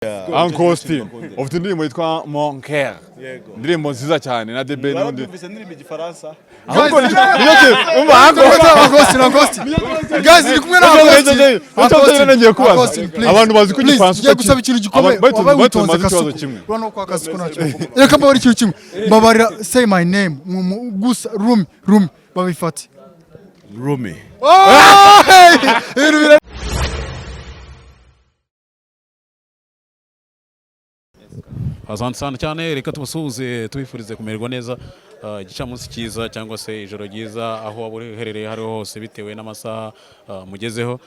Uncle Austin ufite indirimbo yitwa Mon Cœur. Indirimbo nziza cyane na DB n'undi. Indirimbo igifaransa. Ahubwo niyo umva Uncle Guys, iri kumwe na Uncle ngiye kubaza. Abantu bazi ko igifaransa ugiye gusaba ikintu gikomeye. Baba witonze ikibazo kimwe. Urano kwa kazi kuna cyo. Reka mbabari ikintu kimwe. Babarira say my name. Gusa Rumi babifate. Rumi. Asante sana cyane, reka tubasuhuze tubifurize kumererwa neza igicamunsi cyiza cyangwa se ijoro ryiza aho waba uherereye hariho hose bitewe n'amasaha mugezeho.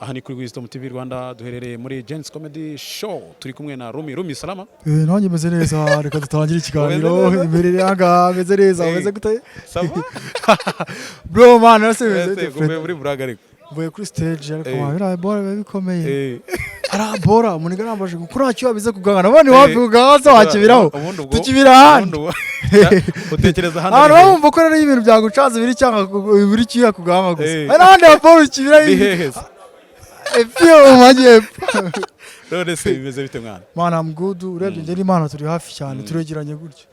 Aha ni kuri WISDOM TV Rwanda, duherereye muri Gents Comedy Show, turi kumwe na Rumi salama. Nanjye meze neza, reka dutangire ikiganiro. Imbere yanga meze neza, meze gute? Saba? Bro man, nasebeze gumbe muri buraga ariko. Mvuye kuri stage ariko mabira bora bikomeye. Arabora umuntu nambaje gukora cyo abize kugangana abandi wavuga hasa wakibiraho tukibira handi utekereza hano abantu bumva ko rero ibintu byagucanze biri cyangwa biri kiya kuganga gusa arandi aporo kibira efio maje none se bimeze bite mwana mana mgudu urebye ngeri imana turi hafi cyane turegeranye gutyo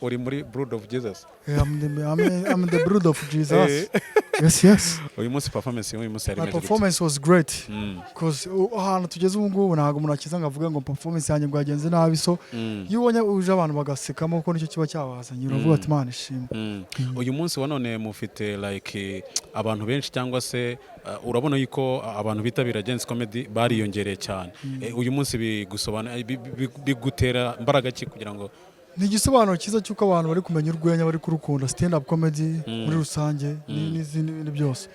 uri muri blood of Jesus. I'm the blood of Jesus. Yes. Uyu munsi performance uyu munsi My performance was great because ahantu tugeze ubu ngubu ntago umuntu akiza ngavuga ngo performance yanjye ngo yagenze nabi, so iyo ubonye uje abantu bagasekamo ko nicyo kiba cyabazanye uravuga ati man ishimwe. Uyu munsi wanone mufite like abantu benshi cyangwa se urabona yuko abantu bitabira Gents Comedy bariyongereye cyane. Uyu munsi bigutera imbaraga ki kugira ngo ni igisobanuro cyiza cy'uko abantu bari kumenya urwenya bari kurukunda stand up comedy muri rusange n'izindi bintu byose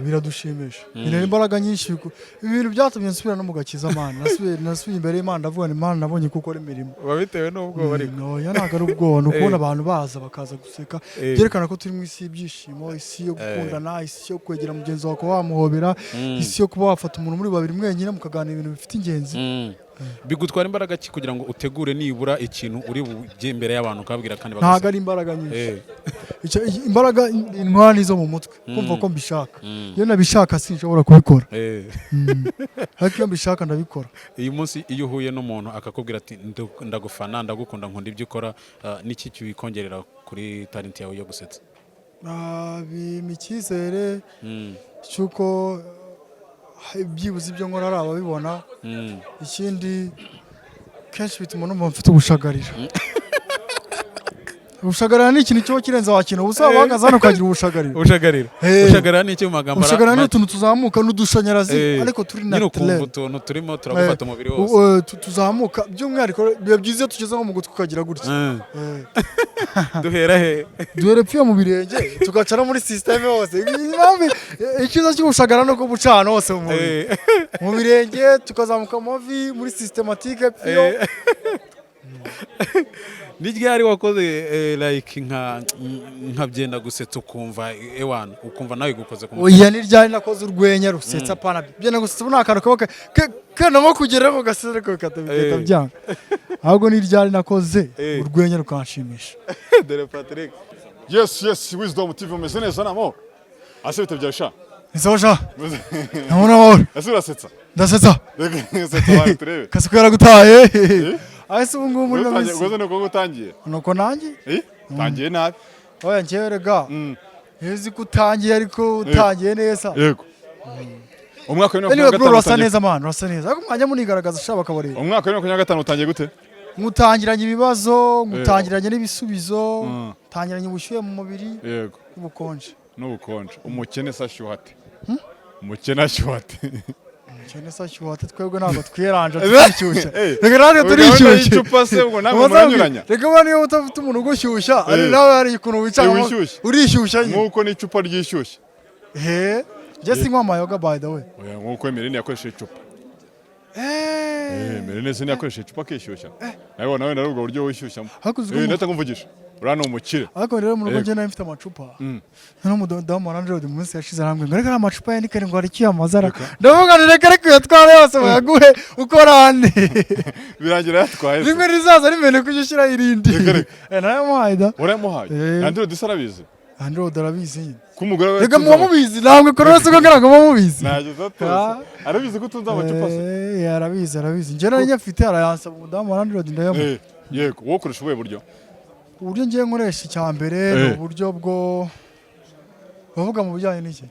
biradushimisha. Ni imbaraga nyinshi ibintu byatumye nsubira no mu gakiza man nasubiye imbere y'Imana ndavuga ni man nabonye kuko ari imirimo babitewe n'ubwo bari no yanaga ari ubwo no kubona abantu baza bakaza guseka byerekana ko turi mu isi y'ibyishimo, isi yo gukundana, isi yo kwegera mugenzi wawe wamuhobera, isi yo kuba wafata umuntu muri babiri mwenyine mukaganira ibintu bifite ingenzi. Bigutwara imbaraga ki kugira ngo utegure nibura ikintu uri bujye imbere y'abantu kabwira kandi bagasa ntago ari imbaraga nyinshi imbaraga intwani zo mu mutwe kumva ko mbishaka iyo nabishaka sinshobora kubikora ariko iyo mbishaka ndabikora. Uyu munsi iyo uhuye n'umuntu akakubwira ati ndagufana ndagukunda nkunda ibyo ukora niki kibikongerera kuri talent yawe yo gusetsa? Bimikizere cyuko byibuze ibyo nkora araba bibona. Ikindi kenshi bituma numva mfite ubushagarira. Ubushagarira ni ikintu cyo kirenza wakino ubusaba bagaza hano kagira ubushagarira. Ubushagarira ni iki mu magambo? Ubushagarira ni utuntu tuzamuka n'udushanyarazi ariko turi na tele. Turimo turagufata umubiri wose. Tuzamuka by'umwihariko biba byiza tugeze mu gutwi ukagira gutya. Duhera he? Duhere pfiye mu birenge tugacara muri system hose. Ikiza cy'ubushagarira no kubucana hose mu birenge tukazamuka movi muri Thematic pfiyo. N'iryari wakoze like nka byenda gusetsa ukumva ewana ukumva nawe gukoze ku oya n'iryari nakoze urwenya rusetsa pana byenda gusetsa unakana kabaka kana nko kugera mu gasere ko katabigeta byanga ahubwo n'iryari nakoze urwenya rukanshimisha. Dere Patrick. Yes WISDOM TV umeze neza namo. Ase bitabyasha. Nzosha. Nabona wowe. Ase urasetsa. Ndasetsa. Setsa bari turebe. Kasuko yaragutaye. Ahise ubu ngubu muri namisi. Gozo nuko gutangiye. Nuko nanjye? Tangiye nabi. Oya ngerega. Yezi kutangiye ariko utangiye neza. Yego. Umwaka wa 2025 urasa neza man, urasa neza. Ariko mwanya munigaragaza shaba kabarira. Umwaka wa 2025 utangiye gute? Ngutangiranye ibibazo, ngutangiranye n'ibisubizo, tangiranye ubushyuhe mu mubiri. Yego. N'ubukonje. Umukene sashyuhate. Umukene ashyuhate. Umukene sashyuhate twebwe ntabwo twiranje twishyushya. Reka natwe turishyushye. Icupa se ubwo ntabwo muranyuranya. Reka bana iyo utafite umuntu ugushyushya ari nawe hari ikuntu wicamo urishyushya nyine. Nkuko n'icupa ryishyushye. Just nywa amayoga by the way. Oya nkuko Emeline yakoresheje icupa. Emeline se yakoresheje icupa kishyushya. Nawe narubwo buryo wishyushyamo. Ndatamvugisha. Urano umukire. Ariko rero mu rugo nje nayo mfite amacupa. Hano mudamu waranje odi munsi yashize namwe. Ngo reka amacupa yandikane ngo arikiye amazara. Ndavuga reka kuyatwara yose bayaguhe ukora ande. Birangira yatwaye. Rimwe rizaza rimene kujyishira irindi. Nayo muhayda. Uramuhaye. Andro disarabize. Andro darabizi kumugore rega muba mubizi namwe korona se ko ngaraga muba mubizi nageze atose arabizi ko tunza amacupa se arabizi nje nari nyafite arayansaba umudamu wa Andro ndayamo yego wowe ukoresha ubuhe buryo uburyo ngiye nkoresha icyambere ni uburyo bwo bavuga mu bijyanye n'iki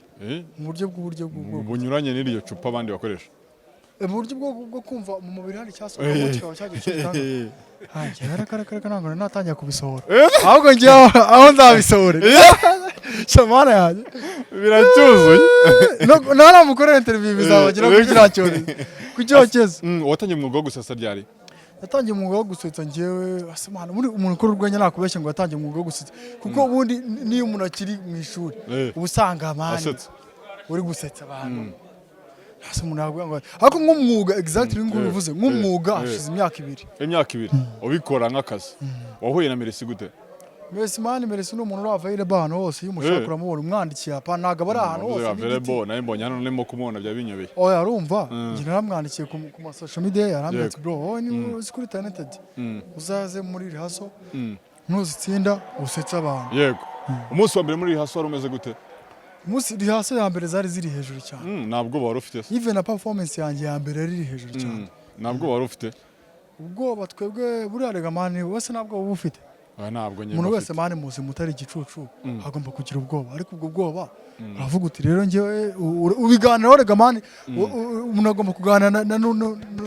mu buryo bw'uburyo bunyuranye n'iryo cupa abandi bakoresha mu buryo bwo kumva mu mubiri hari cyasohoka kikaba cyagicika karaka ntabwo natangiye kubisohora ahubwo ngiye aho nzabisohore shamana yanjye biracyuzuye naramukorera interview bizabagira ku cyokezo watangiye umwuga wo gusasa ryari yatangiye umwuga wo gusetsa ngewe asemana muri umuntu ukora urwenya nakubeshye ngo yatangiye umwuga wo gusetsa kuko ubundi niyo umuntu akiri mu ishuri ubusanga amani uri gusetsa abantu hasi umuntu yavuga ngo ariko nk'umwuga exactly ngo bivuze nk'umwuga hashize imyaka 2 ubikora nk'akazi wahuye na Mercy gute Mercy ni umuntu uravaye ahantu hose iyo umushaka uramubona umwandikiye apa ntago bari ahantu hose available nayo mbonye hano nimo kumubona bya binyobeye oya arumva ngira naramwandikiye ku ma social media yarambye bro ni kuri talented uzaze muri rihaso ntuzitsinda usetsa abantu yego umunsi wa mbere muri rihaso wari umeze gute umunsi rihaso ya mbere zari ziri hejuru cyane ntabwo wari ufite even na performance yanjye ya mbere yari hejuru cyane ntabwo wari ufite ubwoba twebwe buriya rega mani wese ntabwo uba ufite umuntu wese mani muzi mutari igicucu agomba kugira ubwoba ariko ubwo bwoba uravuga uti rero ngewe ubiganiraho rega mani umuntu agomba kuganira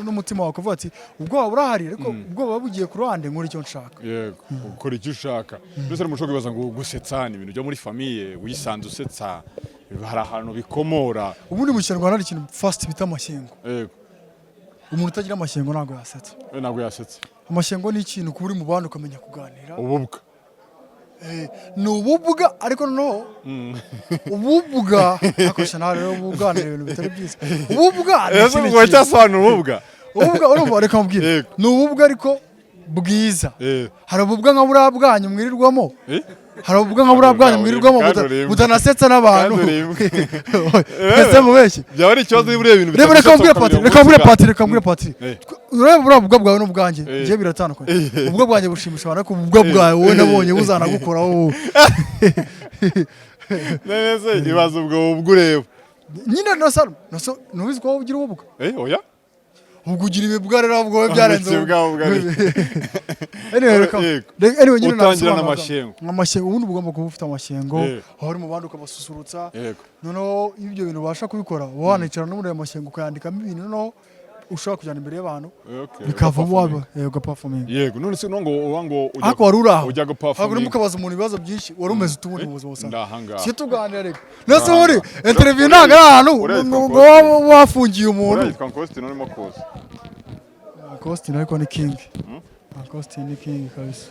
n'umutima wawe ukavuga ati ubwoba burahari ariko ubwoba bugiye ku ruhande nkora icyo nshaka yego ukora icyo ushaka mbese mushobora kwibaza ngo gusetsa ni ibintu byo muri famiye wisanze usetsa hari ahantu bikomora ubundi mu Kinyarwanda hari ikintu fast bita amashyengo yego umuntu utagira amashyengo ntabwo yasetsa ntabwo yasetsa amashyengo ni ikintu kuba uri mu bandi ukamenya kuganira ububwa ni ububwa ariko noneho ububwa akoresha nawe rero ubuganira ibintu bitari byiza ububwa ububwa urumva reka mubwire ni ububwa ariko bwiza hari ububwa nka buriya bwanyu mwirirwamo hari ububwa nka buriya bwanyu mwirirwamo butanasetsa n'abantu ese mubeshye byaba ari ikibazo niba ureba ibintu reka mbwire patiri ureba buriya bubwa bwawe n'ubwanjye ngiye biratandukanye ububwa bwanjye bushimisha abantu ariko ububwa bwawe wowe nabonye buzanagukoraho wowe neza ibaza ubwo ureba nyine nubizi ko wowe ugira ububwa oya ubwo ugira ibibwa rero ubwo wowe byarenze utangira n'amashyengo ubundi ugomba kuba ufite amashyengo aho uri mu bandi ukabasusurutsa noneho iyo ibyo bintu ubasha kubikora uba wanicara no muri ayo mashyengo ukayandikamo ibintu noneho ushobora kujyana imbere y'abantu bikavamo waba ugaperforminga yego none se ngo ariko wari uri aho ujya guperforminga urimo ukabaza umuntu ibibazo byinshi wari umeze utubundi mu buzima busanzwe si tuganira reka nose muri interview ntabwo ari ahantu ngo wafungiye umuntu yitwa Austin urimo kuza Austin ariko ni king Austin ni king kabisa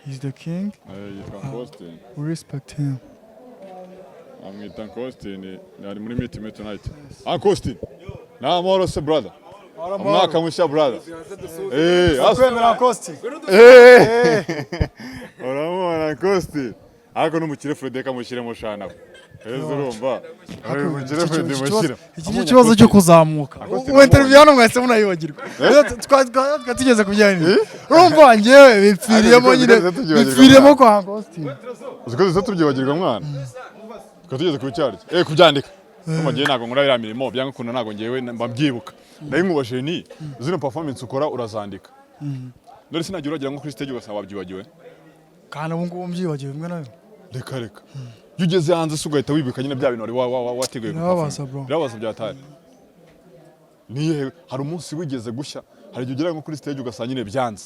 he's the king yitwa Austin we respect him amwita Austin ari muri meet tonight Austin na amoro se brother umwaka mushya brother akwemera Austin uramubona Austin ariko n'umukire Fredeka mushyiremo shana heza urumva umukire Fred mushyira iki kibazo cyo kuzamuka ubu interview hano mwese munayibagirwa tugeze ku bijyanye urumva ngewe bipfiriyemo nyine bipfiriyemo kwa Austin uziko tubyibagirwa mwana tugeze ku cyaryo kubyandika Ngiye ntago nkora iriya mirimo byanga kuntu ntago ngewe mbabyibuka ndaye nkubashije ni zino performance ukora urazandika none sinagira uragira nko kuri stage ugasaba wabyibagiwe kana ubu ngubu mbyibagiwe bimwe nayo reka ugeze hanze se ugahita wibuka nyine bya bintu wari wateguye birabaza byataye niye hari umunsi wigeze gushya hari igihe ugera nko kuri stage ugasanga nyine byanze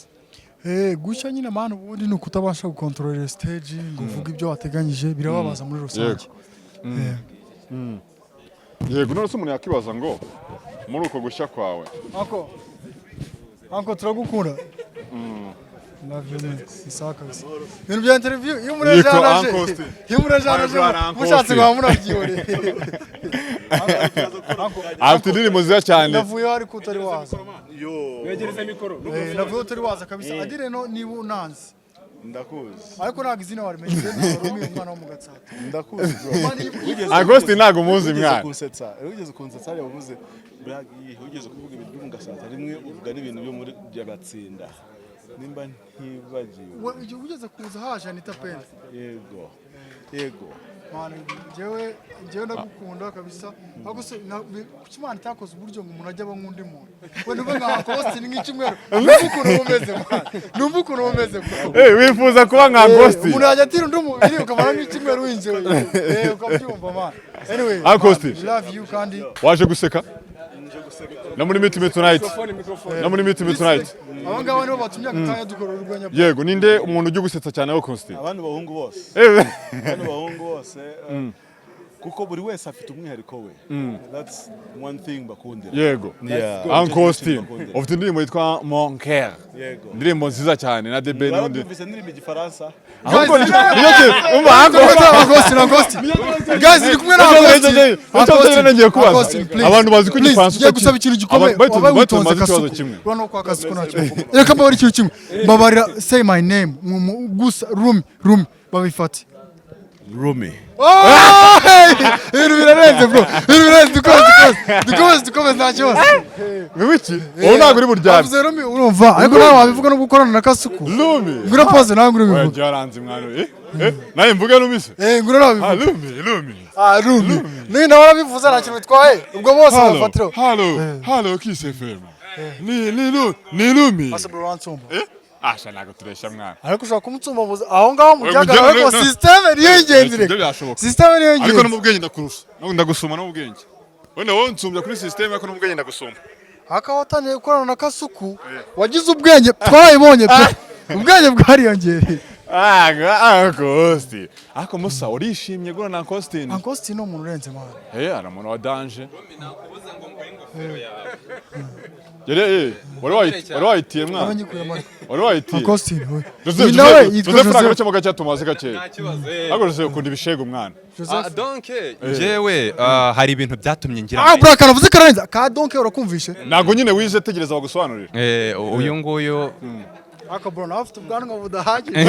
gushya nyine manu ubundi ni ukutabasha gukontorora stage ngo uvuge ibyo wateganyije birababaza muri rusange yego none se umuntu yakibaza ngo muri uko gushya kwawe anko turagukunda isaka ibintu bya interview iyo umurejanaje mushatse ngo murabyibore afite indirimbo nziza cyane navuye ariko utari waza wegereza mikoro navuye utari waza kabisa agire no niba unanze ndakuzi ariko ntabwo izina warimenye Rumi umwana wo mu Gatsata ndakuzi Augustin ntabwo muzi mwana ugeze kunsetsa ari wavuze ugeze kuvuga ibintu byo mu Gatsata rimwe uvuga n'ibintu byo muri by'abatsinda nimba ntibagiwe. igihe ugeze kuza haje Anita Pendo. Yego Mana njyewe ndagukunda kabisa. Ariko se kuki Imana itakoze uburyo ngo umuntu ajya aba nk'undi muntu. We niba nka Austin nk'icyumweru. Numva ukuntu umeze. Wifuza kuba nka Austin. Umuntu yajya atira undi mubiri ukamara nk'icyumweru winjiwe. Ukabyumva man. Anyway, Austin, love you kandi. Waje guseka? Na muri Meet Me Tonight. Na muri Meet Me Tonight. Abangaba nibo batumye akanya dukora urwenya. Yego, ninde umuntu ujya gusetsa cyane aho Austin? abandi bahungu bose kuko buri wese afite umwihariko we. That's one thing bakundira. Yego. Uncle Austin ufite indirimbo yitwa Mon Cœur. Yego. Indirimbo nziza cyane na The Ben n'undi. Bumvise indirimbo igifaransa. Ahubwo umva Uncle Austin. Guys, ndi kumwe na Uncle Austin. Ngiye kubaza abantu bazi ko igifaransa ugiye gusaba ikintu gikomeye wabaye witonze kasuku urano kwa kasuku nacyo reka mbabari ikintu kimwe mbabarira say my name gusa Rumi babifate Rumi. Ibintu birarenze bro dukomeze nta kibazo Wiki wowe ntabwo uri buryame avuze Rumi urumva ariko nawe wabivuga no gukorana na kasuku Rumi ngura pose nawe ngura bivuga byaranze mwana naye mvuga Rumi se ngura nawe bivuga Rumi ni nawe arabivuza nta kintu bitwaye ubwo bose bafatira Hello Kiss FM ni Rumi asa bro ansomba asha nago turesha mwana ariko ushaka kumutsumba muze aho ngaho mujyaga ariko system niyo ingenzi system niyo ingenzi ariko no mu bwenge ndakurusha ndagusoma no mu bwenge wenda wowe nsumbya kuri system ariko no mu bwenge ndagusoma akawataniye gukorana na kasuku wagize ubwenge twayibonye pe ubwenge bwariyongereye Austin ako musa urishimye gura na Austin Austin no umuntu urenze mwana ara umuntu wa danger wari wayitiye mwana wari wayitiye Austin we nawe yitwa Joseph cyo mugacha tumaze gake ako Joseph ukunda ibishego mwana donc jewe hari ibintu byatumye ngira bro kanavuze karenza ka donc urakumvishe nago nyine wize tegereza bagusobanurira uyu nguyu aka bro nawe ufite ubwanwa budahagije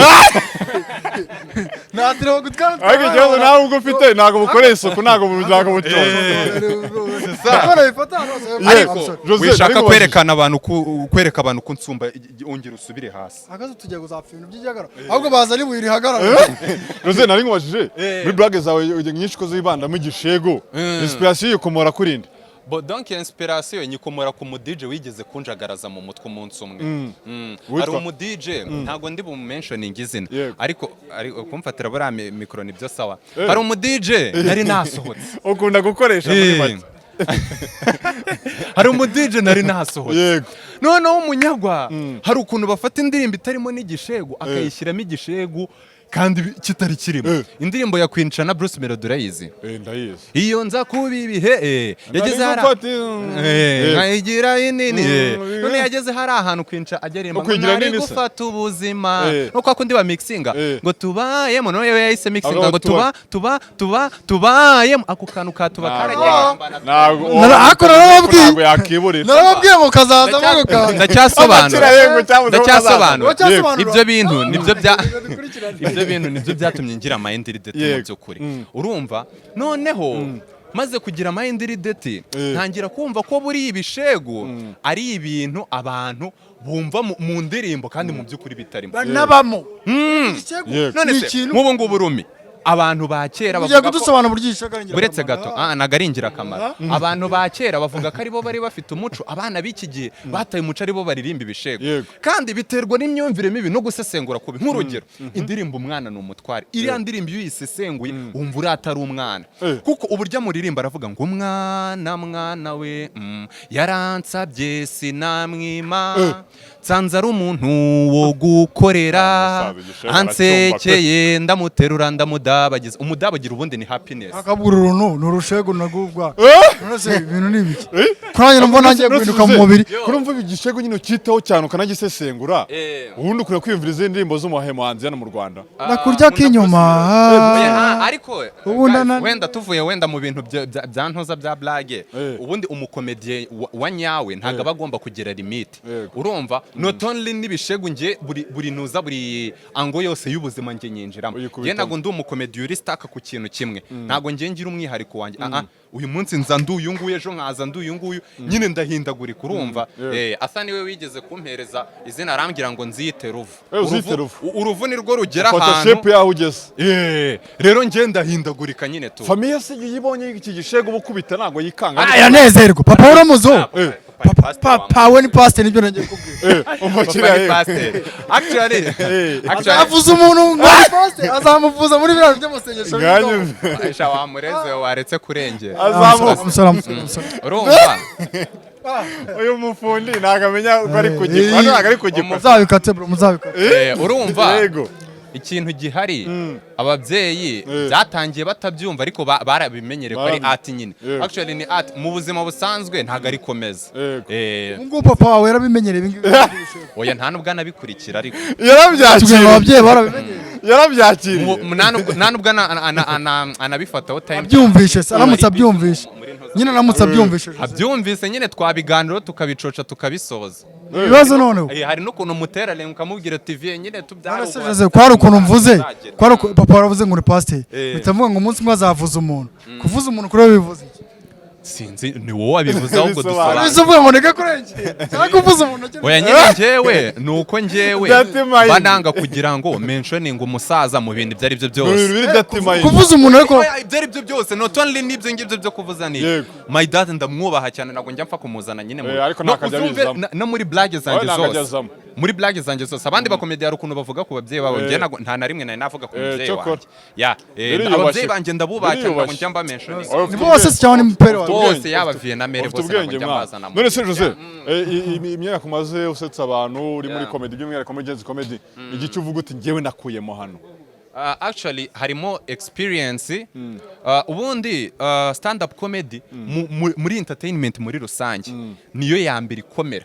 natire gutwara ariko ikibazo nawe ubwo ufite nago bukoreye isuku nago bucyoza wishaka kwerekana abantu ko nsumba ongera usubire hasi akazo tujya guzapfa ibintu by'ijagara ahubwo baza ari buyiri hagarara Jose nari ngubashije muri blague zawe nyinshi ko zibandamo igishego inspiration yikomora kurinde donc inspiration nyikomora ku mu DJ wigeze kunjagaraza mu mutwe umunsi umwe ari umu DJ ntago ndi bu mentioning izina ariko kumfatira bara micro nibyo sawa ari umu DJ nari nasohotse ukunda gukoresha muri make hari umu DJ nari nasohotse yego noneho umunyagwa hari ukuntu bafata indirimbo itarimo n'igishego akayishyiramo igishego kandi kitari kirimo indirimbo ya Queen Cha na Bruce Melody urayizi ndayizi iyo nza kubibihe yageze hari nkayigira inini none yageze hari ahantu Queen Cha agerimba nari gufata ubuzima no kwa kundi ba mixinga ngo tubayemo none yahise mixinga ngo tubayemo ako kantu katuba karagenda nako narababwiye yakiburira narababwiye ngo kazaza ngo ndacyasobanura ibyo bintu nibyo nibyo byatumye ngira mindedete mu by'ukuri urumva noneho maze kugira mindedete ntangira kumva ko buri ibishego ari ibintu abantu bumva mu ndirimbo kandi mu by'ukuri bitarimo banabamo none se nk'ubu ngubu Rumi abantu ba kera bavuga ko buretse gato nagaringira akamaro abantu ba kera bavuga ko aribo bari bafite umuco abana b'iki gihe bataye umuco aribo baririmba ibishego kandi biterwa n'imyumvire mibi no gusesengura kubi nk'urugero indirimbo umwana ni umutware iriya ndirimbo iyo uyisesenguye wumva uri atari umwana kuko uburyo muririmba aravuga ngo mwana we yaransabye sinamwima nsanze ari umuntu wo gukorera ansekeye ndamuterura ndamudabagiza umudabagira ubundi ni happiness akabura uruntu nurushego nagubwa nose ibintu nibiki kuranye mbona ngiye guhinduka mu mubiri kurumva igishego nyine ukitaho cyane ukanagisesengura ubundi ukura kwimviriza indirimbo z'umuhemanzi hano mu Rwanda nakurya kinyuma ariko wenda tuvuye wenda mu bintu bya ntoza bya blague ubundi umukomediye wa nyawe ntago abagomba kugira limite urumva not only n'ibishego nge buri ntuza buri ango yose y'ubuzima nge nyinjiramo ye nago ndi umukomediye umukomedi uri staka ku kintu kimwe ntago ngiye ngira umwihariko wanjye uyu munsi nza nduyu nguyu ejo nkaza nduyu nguyu nyine ndahindagurika urumva asa niwe wigeze kumpereza izina arambwira ngo nziyite ruvu uruvu ni rwo rugera ahantu shape yaho ugeze rero ngiye ndahindagurika nyine tu famiye se yibonye iki gishego ubukubita ntago yikanga yanezerwa papa uramuzo papa we ni pastor nibyo nagiye kubwira actually avuze umuntu ngo pastor azamuvuza muri biriya by'amasengesho Aisha wamureze waretse kurengera urumva uyu mufundi ntagamenya ko ari kugikwa ntago ari kugikwa muzabikate bro muzabikate urumva ikintu gihari ababyeyi byatangiye batabyumva ariko barabimenyereye ko ari art nyine actually ni art mu buzima busanzwe ntago ari komeza ngo papa wawe yarabimenyereye ibingibi oya nta nubwo anabikurikira ariko yarabyakiriye ababyeyi barabimenyereye yarabyakiriye nta nubwo anabifataho time abyumvishe aramutse abyumvishe nyine aramutse abyumvishe abyumvise nyine twabiganiro tukabicoca tukabisoza ibibazo noneho hari n'ukuntu mutera renga ukamubwira TV nyine tubyara kwari ukuntu mvuze kwari papa waravuze ngo ni pastor bitavuga ngo umunsi umwe azavuza umuntu kuvuza umuntu kuri bivuze sinzi ni wowe wabivuze ahubwo dusaba bivuga ngo neka kurengera cyangwa kuvuza umuntu oya nyine njyewe nuko njyewe bananga kugira ngo mentioning umusaza mu bintu ibyo ari byo byose kuvuza umuntu ariko ibyo ari byo byose not only nibyo ngibyo byo kuvuza ni my dad ndamwubaha cyane ntabwo njya mpfa kumuzana nyine no muri blague zanjye zose muri blague zanjye zose abandi bakomedi hari ukuntu bavuga ku babyeyi babo njye nta na rimwe nari navuga ku mubyeyi wanjye ababyeyi banjye ndabubaha cyane ntabwo njya mba mentioning ni bose cyane impere bose yaba Vietnamere bose nabwo mbazana none se Jose imyaka umaze usetsa abantu uri muri comedy by'umwihariko muri Genzi comedy igice uvuga uti ngewe nakuyemo hano actually harimo experience ubundi stand up comedy muri entertainment muri rusange niyo ya mbere ikomera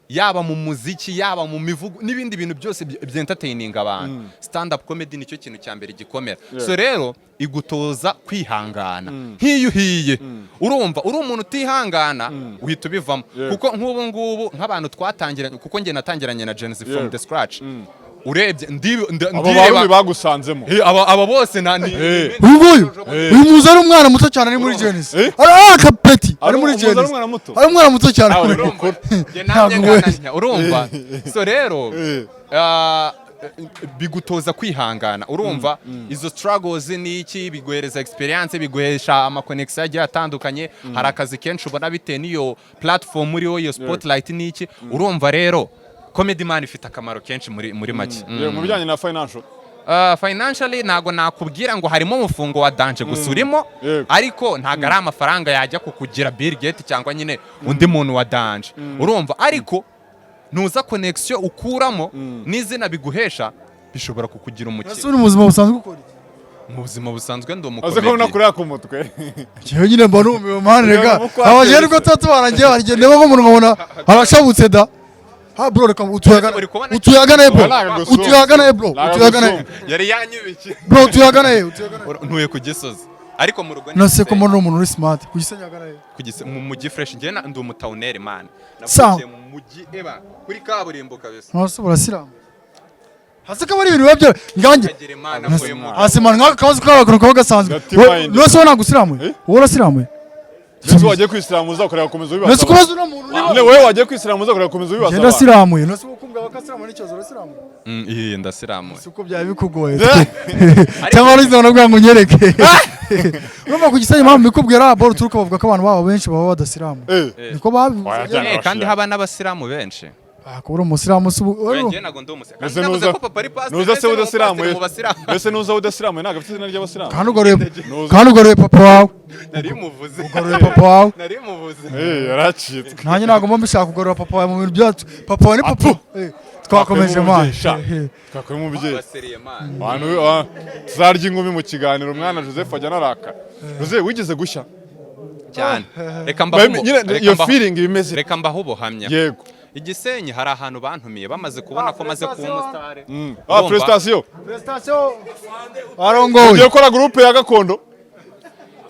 yaba mu muziki yaba mu mivugo n'ibindi bintu byose by'entertaining abantu stand up comedy nicyo kintu cya mbere gikomera so rero igutoza kwihangana nk'iyo uhiye urumva uri umuntu utihangana uhita ubivamo kuko nk'ubu ngubu nk'abantu twatangiranye kuko njye natangiranye na Genzi from the scratch urebye abo bagusanzemo aba bose uyu muzi ari umwana muto cyane ari muri Genzi akapeti ari muri Genzi ari umwana muto cyane urumva so rero bigutoza kwihangana urumva izo struggles n'iki biguhereza experience biguhesha amaconnection agiye atandukanye hari akazi kenshi ubona bitewe n'iyo platform muri iyo spotlight n'iki urumva rero comedy man ifite akamaro kenshi muri make mu bijyanye na financial financially ntago nakubwira ngo harimo umufungo wa danje gusa urimo ariko ntago ari amafaranga yajya kukugira Bill Gates cyangwa nyine undi muntu wa danje urumva ariko nuza connection ukuramo n'izina biguhesha bishobora kukugira umukire ese uri mu buzima busanzwe ukora mu buzima busanzwe ndi umukomedi aze ko nakurira ku mutwe cyo nyine mba numiwe mane rega abajeri ko tatubarangiye barigende bako umuntu nkabona arashabutse da bro reka utuyagana bro yari yanyibiki bro utuyagana ntuye ku Gisozi ariko mu rugo nase ko mbona umuntu uri smart kugisanyagana mu mujyi fresh njye ndi umutauneri man navuye mu mujyi kuri kaburimbo kabisa nose burasiramu hasi ko bari ibintu babyo ngange hasi man nkaka kazi k'abantu ko gasanzwe nose wana gusiramu wowe urasiramu Nese wagiye kwisiramuza ukorera komeza ubibasa. Nese kubaza uno muntu ne wewe wagiye kwisiramuza ukorera komeza ubibasa. Genda siramuye. Nese ukumbwa bakasiramu n'icyozo urasiramu. Iyi ndasiramuye. Suko byaye bikugoye. Cyangwa urizo nabwo ngo nyereke. Urumva kugisanye mpamvu bikubwira boro turuka bavuga ko abantu babo benshi baba badasiramu. Niko babivuze. Kandi haba n'abasiramu benshi. Akubura umusiramu Wenje nago ndo umusiramu. Nuza se udasiramu. Nese nuza udasiramu ntago afite izina ry'abasiramu. Kandi ugaruye papa wawe. Narimuvuze. Ugaruye papa wawe. Narimuvuze. Yaracitse. Nanjye nago mba mbishaka kugarura papa wawe mu bintu byacu. Papa wawe ni papa. Twakomeje man. Twakore mu bye. Abantu tuzarya ingumi mu kiganiro mwana Joseph ajya naraka. Jose wigeze gushya cyane. Reka mbaho. Iyo feeling bimeze. Reka mbaho ubuhamya. Yego. Igisenyi hari ahantu bantumiye bamaze kubona ko maze kuba umusitari. Prestation. Arongoye. Ugiye gukora groupe ya gakondo.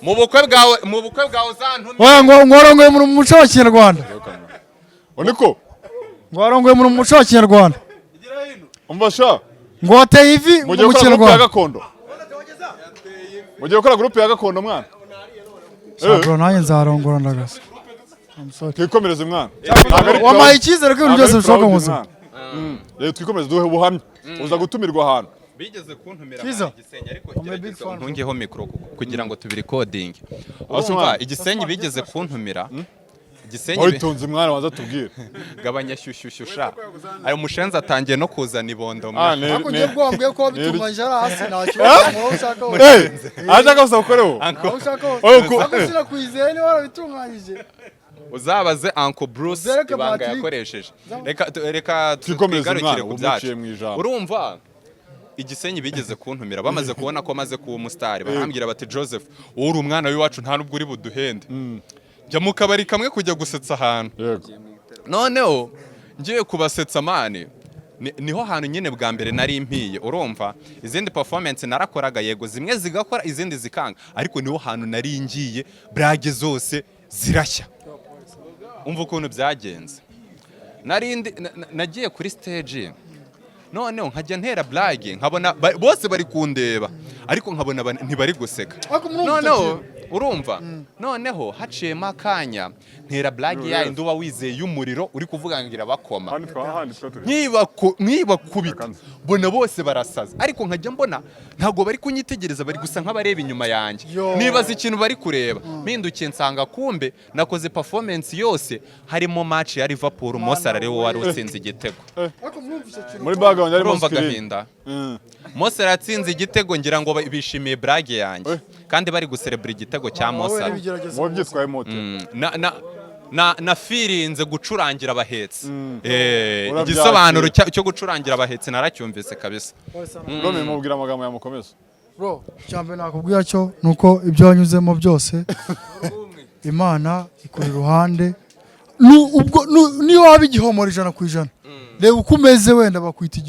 Mu bukwe bwawe uzantumiye. Oya ngo warongoye mu muco wa Kinyarwanda. Oniko. Ngo warongoye mu muco wa Kinyarwanda. Umva sha. Ngo wateye ivi mu Kinyarwanda. Gakondo. mugiye gukora groupe ya gakondo mwana Sabro nanjye nzarongora ndagasa. twikomereze mwana Wamaye icyizere ko ibintu byose bishoboka mu buzima. Twikomereze duhe ubuhamya uza gutumirwa ahantu bigeze kuntumira Kiza. Igisenyi ariko I'm a big gerageza fan. ntungeho mikoro kugira ngo tubirikodinge Austin, urumva Igisenyi bigeze kuntumira Igisenyi wabitonze mwana waza tubwire gabanya shyushyushyu sha ayo mushenzi atangiye no kuzana ibondo mwe Ako ugiye bwambwiye ko bitunganyije ari hasi nta kibazo aho ushaka hose. ashaka gusa ukoreho Aho ushaka hose. Oya, Ako sinakwizeye niba warabitunganyije. uzabaze Uncle Bruce Uzereke ibanga Patrick. yakoresheje reka Twikomereze twigarukire umwana, ku byacu umuciye mu ijambo. urumva Igisenyi bigeze kuntumira bamaze kubona ko maze kuba umusitari barambwira bati Joseph wowe uri umwana w'iwacu nta nubwo uri buduhende jya mu kabari kamwe kujya gusetsa ahantu yego noneho ngiye kubasetsa mani niho hantu nyine bwa mbere nari impiye urumva izindi performance narakoraga yego zimwe zigakora izindi zikanga ariko niho hantu nari ngiye brage zose zirashya umva ukuntu byagenze nagiye kuri stage noneho nkajya ntera brage nkabona bose bari kundeba ariko nkabona ntibari guseka noneho urumva noneho haciyemo akanya ntera brage yayo nduba wizeye y'umuriro uri kuvugangira bakoma nkibakubita mbona bose barasaza ariko nkajya mbona ntabwo bari kunyitegereza bari gusa nk'abareba inyuma yanjye nibaza ikintu bari kureba mpindukiye nsanga kumbe nakoze performance yose harimo match ya Liverpool Mosara ariwe wari utsinze igitego muri background ari urumva gahinda Mosara yatsinze igitego ngira ngo bishimiye brage yanjye kandi bari guserebra igitego cya Mosara mu byitwaye moto na firinze gucurangira abahetsi igisobanuro cyo gucurangira abahetsi naracyumvise kabisa Rumi mubwira amagambo yamukomeza bro cyambe nakubwira cyo nuko ibyo wanyuzemo byose Imana ikuri ruhande niyo waba igihomora 100%. Reba uko umeze wenda bakwita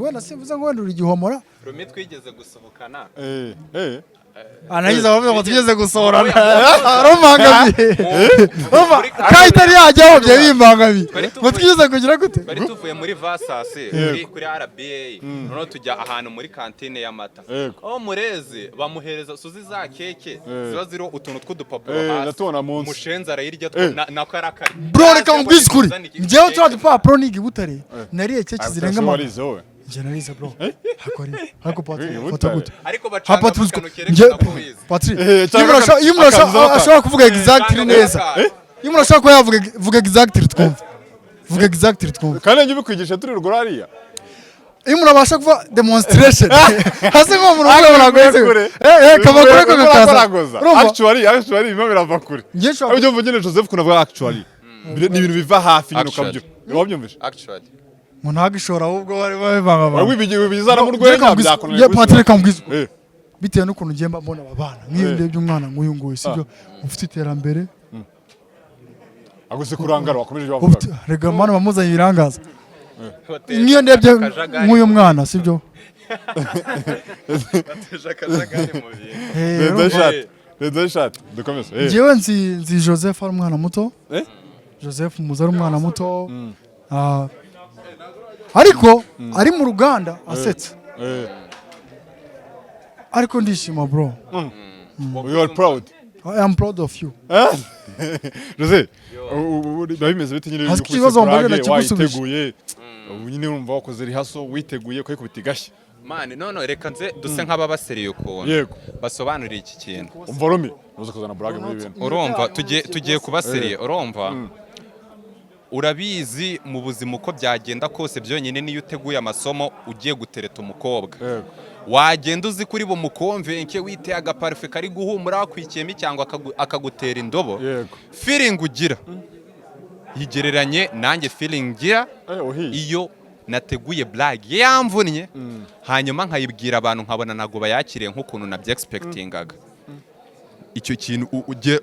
wenda simvuze ngo wenda uri igihomora Rumi twigeze gusohokana anayiza bavuga ngo tugeze gusohorana romangamiye kayitari yajyaho bye bimbangamiye ngo twize kugira gute bari tuvuye muri Vasasi kuri RBA noneho tujya ahantu muri kantine y'amata aho mureze bamuhereza suzi za keke ziba ziriho utuntu tw'udupapuro hasi umushenzi arayirya na karakari bro reka mbwize kuri njyewe twa dupapuro nigi butare nariye keke zirenga amagana Generalize bro. Hako Patrick foto gute. Ariko bacanga Patrick. Yimurasha ashaka kuvuga exactly neza. Yimurasha ko yavuga exactly twumva. Vuga exactly twumva. Kandi njye bikwigisha turi rugorariya. Imurabasha kuva demonstration. Hase ngo umuntu uragoye. Kabakure ko gakaza. Actually bimwe birava kure. Ibyo mvugene Joseph kunavuga actually. Ni ibintu biva hafi nyine ukabyuka. Wabyumvisha? Actually munagishora ahubwo bari banga bizana mu rwenya byakoneye Patrick ambwiza bitewe n'ukuntu ngiye mbona abana nk'iyo ndebye umwana nk'uyu nguyu sibyo ufite iterambere aguse kurangara wakomeje bavuga rega mwana bamuzanye ibirangaza nk'iyo ndebye nk'uyu mwana sibyo Ndashaka dukomeze njyewe nzi Joseph ari umwana muto Joseph muza ari umwana muto ariko ari mu ruganda asetsa ariko ndishima bro you are proud I am proud of you Jose babimeze bite nyine ikibazo mbona nakigusubije nyine urumva wakoze rihaso witeguye ko kubitigashya mani none reka nze duse nk'ababaseriye ukuntu basobanurira iki kintu umva Rumi uza kuzana brage muri bintu urumva tugiye kubaseriye urumva urabizi mu buzima uko byagenda kose byonyine niyo uteguye amasomo ugiye gutereta umukobwa wagenda uzi kuri bo mukonvenke witeye agaparufe kari guhumura wakwikiyemo cyangwa akagutera indobo feeling ugira yigereranye nanjye feeling ngira iyo nateguye blague yamvunnye hanyuma nkayibwira abantu nkabona nago bayakiriye nk'ukuntu nabyeexpectingaga icyo kintu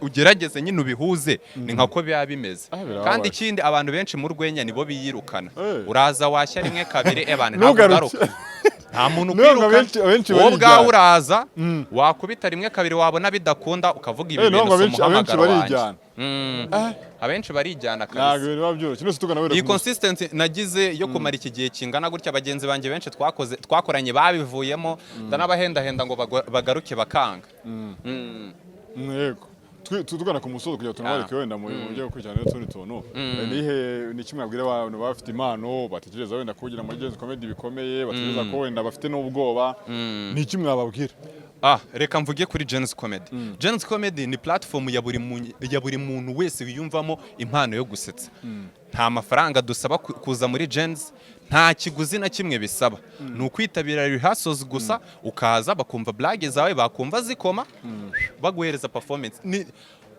ugerageze nyine ubihuze ni nkako biba bimeze kandi ikindi abantu benshi mu rwenya nibo biyirukana uraza washya rimwe kabiri abantu ntabwo garuka nta muntu Niyo ukwiruka abenshi wowe ubwawe barijyana. uraza wakubita rimwe kabiri wabona bidakunda ukavuga ibi bintu si umuhamagaro wanjye abenshi barijyana ntabwo kabisa ibintu biba byoroshye nose tugana wenda iyi consistency nagize yo kumara iki gihe kingana gutya bagenzi banjye benshi twakoranye babivuyemo ndanabahendahenda ngo bagaruke bakanga yego tugana ku musozo kugira ngo tunabareke wenda mu buryo bwo gukurikirana n'utundi tuntu ni kimwe abwira abantu bafite impano batekereza wenda kugira muri Genzi Comedy bikomeye batekereza ko wenda bafite n'ubwoba ni kimwe bababwira reka mvuge kuri Genzi Comedy. Genzi Comedy ni platform ya buri muntu wese wiyumvamo impano yo gusetsa. Nta mafaranga dusaba kuza muri Genzi, nta kiguzi na kimwe bisaba. Ni ukwitabira rehearsals gusa ukaza bakumva blague zawe bakumva zikoma baguhereza performance.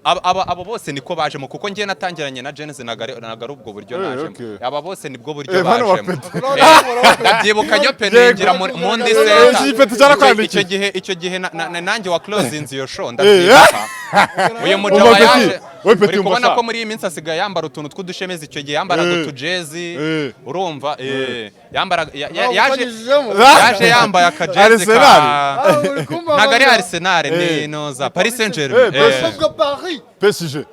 Aba bose niko bajemo kuko ngiye natangiranye na Genzi nagari ubwo buryo najemo. Aba bose nibwo buryo bajemo. Ndabyibuka nyo peningira mu ndi center. Icyo gihe nanjye wa closing your show ndabyibuka. Uyu mujama yaje uri kubona ko muri iyi minsi asigaye yambara utuntu tw'udushemezi icyo gihe yambaraga utujezi urumva yaje yambaye akajezi ntabwo ari Arsenal ni noza Paris Saint-Germain PSG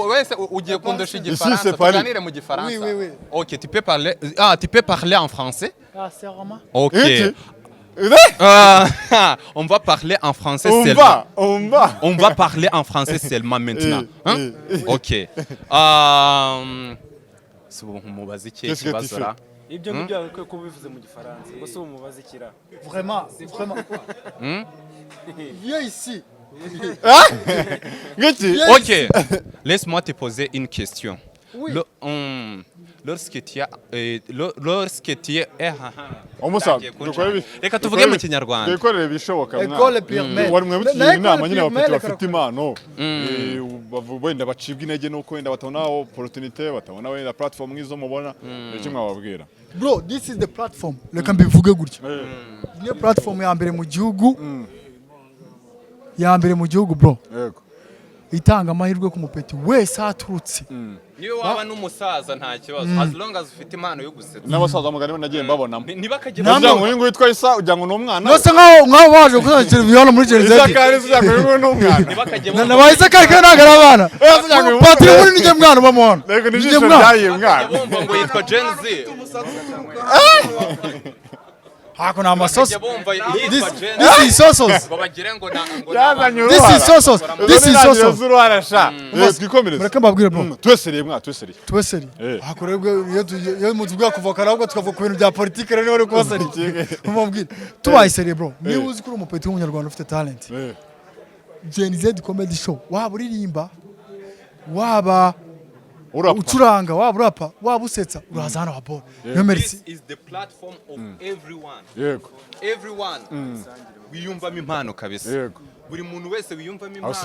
wese ugiye kundusha igifaransa tuganire mu gifaransa ok tu peux parler en français ok on va parler en français seulement. On va parler en français seulement maintenant. Hein? Ok. Mubaze iki kibazo ra? Ibyo ngibyo ariko kubivuze mu gifaransa. Gusa umubaze ikira. Vraiment. Viens ici. Ok. Laisse-moi te poser une question. Oui. Lorsque tu es reka tuvuge mu kinyarwanda dukorere bishoboka école primaire wari mwe inama nyine abafite bafite impano wenda bacibwa intege nuko wenda batabona opportunité batabona wenda platform nk'izo mubona icyo mwababwira bro this is the platform reka mbivuge gutya niyo platform ya mbere mu gihugu bro yego itanga amahirwe ku mupeti wese aturutse niyo waba n'umusaza nta kibazo as long as ufite impano yo gusetsa n'abasaza mugani nagiye mbabonamo ntibakajye ntabwo ngo uyu witwa Isa ujya ngo n'umwana nose nkaho baje gukora televiziyo muri Genzi n'umwana nabaye kare ntabwo ari abana patiri muri nije mwana bamubona rego ni jisho ryaye mwana bumva ngo yitwa Genzi hako na masosi this is sosos bagire ngo this is sosos urarasha twikomereze mureke mbabwire bro tweseriye hako rego iyo mutuvuga kuva karabwo tukavuga ku bintu bya politike rero bari kubasariye mubabwire tubaye seriye bro niba uzi kuri umupeti w'umunyarwanda ufite talent Genzi Comedy Show waba uririmba waba ucuranga waba urapa waba usetsa uraza hano habora no merci this is the platform of everyone yego wiyumvamo impano kabisa yego buri muntu wese wiyumvamo impano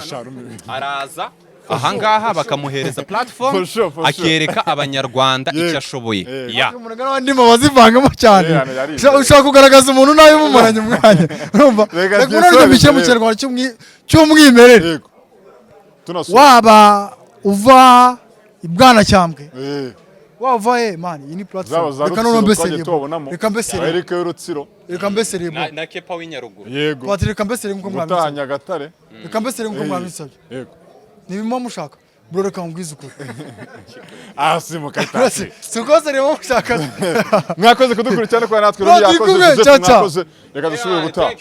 araza ahangaha bakamuhereza platform akereka abanyarwanda icyo ashoboye umuragana w'andimo bazivangamo cyane ushaka kugaragaza umuntu nawe umumuranye umwanya urumva reka uraryo bishyira mu kinyarwanda cy'umwimerere waba uva ibwana cyambwe wava man iyi ni platform reka none mbeseriye reka mbeseriye na kepa w'inyaruguru yego patire reka mbeseriye nko mwabisabye gutanya gatare reka mbeseriye nko mwabisabye yego nibimo mushaka bro reka ngwize ukuri si mukatasi sukose rero mushaka mwakoze kudukurikirana kwa natwe rero yakoze reka dusubire gutaha